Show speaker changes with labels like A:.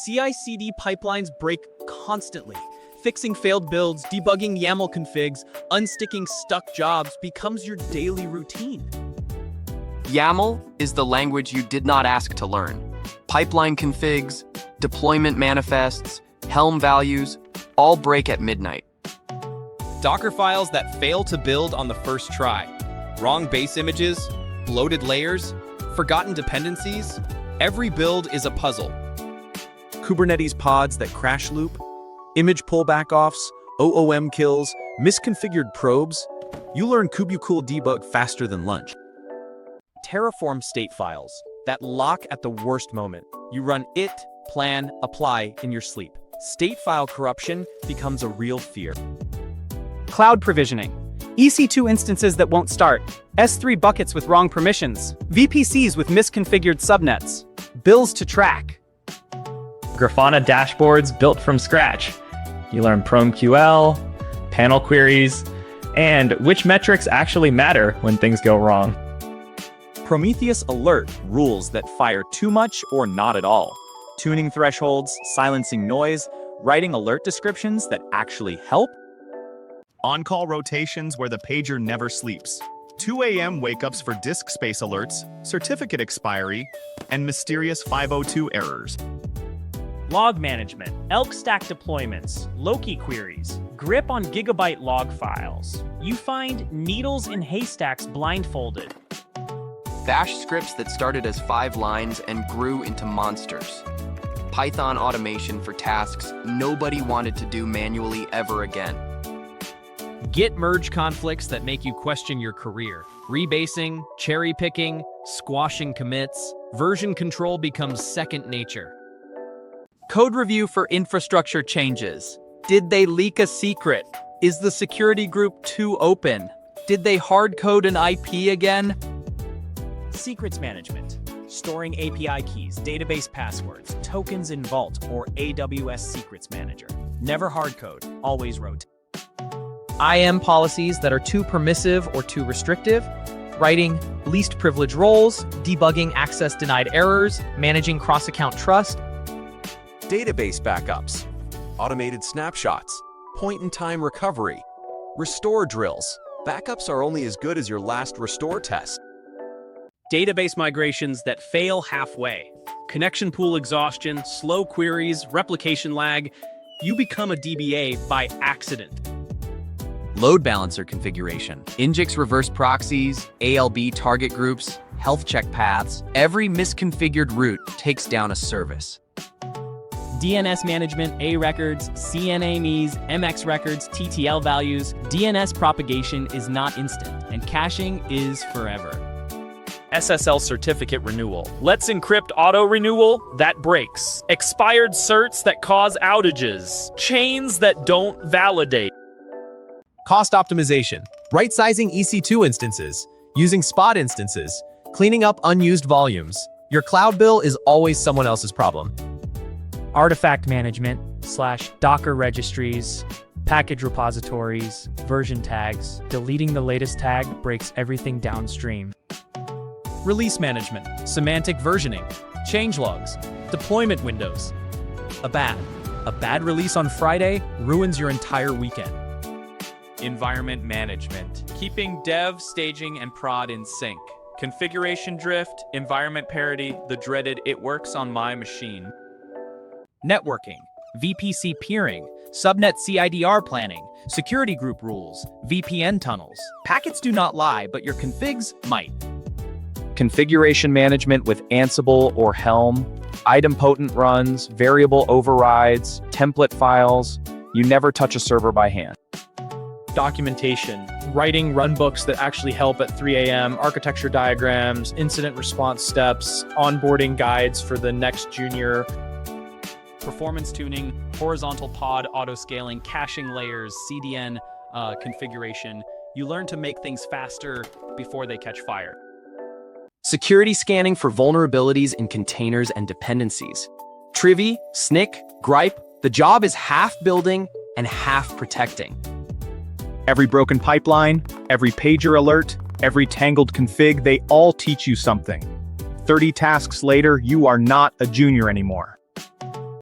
A: CI/CD pipelines break constantly. Fixing failed builds, debugging YAML configs, unsticking stuck jobs becomes your daily routine.
B: YAML is the language you did not ask to learn. Pipeline configs, deployment manifests, Helm values, all break at midnight.
A: Docker files that fail to build on the first try. Wrong base images, bloated layers, forgotten dependencies. Every build is a puzzle.
C: Kubernetes pods that crash loop, image pullback offs, OOM kills, misconfigured probes. You learn kubectl debug faster than lunch.
A: Terraform state files that lock at the worst moment. You run it, plan, apply in your sleep. State file corruption becomes a real fear.
D: Cloud provisioning. EC2 instances that won't start. S3 buckets with wrong permissions. VPCs with misconfigured subnets. Bills to track.
E: Grafana dashboards built from scratch. You learn PromQL, panel queries, and which metrics actually matter when things go wrong.
C: Prometheus alert rules that fire too much or not at all. Tuning thresholds, silencing noise, writing alert descriptions that actually help.
F: On-call rotations where the pager never sleeps. 2 a.m. wake-ups for disk space alerts, certificate expiry, and mysterious 502 errors.
D: Log management, Elk stack deployments, Loki queries, grip on gigabyte log files. You find needles in haystacks blindfolded.
B: Bash scripts that started as 5 lines and grew into monsters. Python automation for tasks nobody wanted to do manually ever again.
A: Git merge conflicts that make you question your career. Rebasing, cherry picking, squashing commits. Version control becomes second nature. Code review for infrastructure changes. Did they leak a secret? Is the security group too open? Did they hard code an IP again?
D: Secrets management, storing API keys, database passwords, tokens in Vault or AWS Secrets Manager. Never hardcode, always rotate.
A: IAM policies that are too permissive or too restrictive. Writing least privilege roles, debugging access denied errors, managing cross-account trust.
C: Database backups, automated snapshots, point-in-time recovery, restore drills. Backups are only as good as your last restore test.
A: Database migrations that fail halfway. Connection pool exhaustion, slow queries, replication lag. You become a DBA by accident.
B: Load balancer configuration, Nginx reverse proxies, ALB target groups, health check paths. Every misconfigured route takes down a service.
D: DNS management, A records, CNAMEs, MX records, TTL values. DNS propagation is not instant, and caching is forever.
G: SSL certificate renewal. Let's encrypt auto renewal that breaks. Expired certs that cause outages. Chains that don't validate.
C: Cost optimization, right-sizing EC2 instances, using spot instances, cleaning up unused volumes. Your cloud bill is always someone else's problem.
D: Artifact management / Docker registries, package repositories, version tags. Deleting the latest tag breaks everything downstream.
A: Release management, semantic versioning, changelogs, deployment windows. A bad release on Friday ruins your entire weekend.
G: Environment management. Keeping dev, staging, and prod in sync. Configuration drift, environment parity, the dreaded "it works on my machine."
A: Networking, VPC peering, subnet CIDR planning, security group rules, VPN tunnels. Packets do not lie, but your configs might.
C: Configuration management with Ansible or Helm, idempotent runs, variable overrides, template files. You never touch a server by hand.
G: Documentation. Writing runbooks that actually help at 3 a.m., architecture diagrams, incident response steps, onboarding guides for the next junior.
A: Performance tuning, horizontal pod auto-scaling, caching layers, CDN configuration. You learn to make things faster before they catch fire.
B: Security scanning for vulnerabilities in containers and dependencies. Trivy, Snick, Gripe. The job is half building and half protecting.
H: Every broken pipeline, every pager alert, every tangled config, they all teach you something. 30 tasks later, you are not a junior anymore.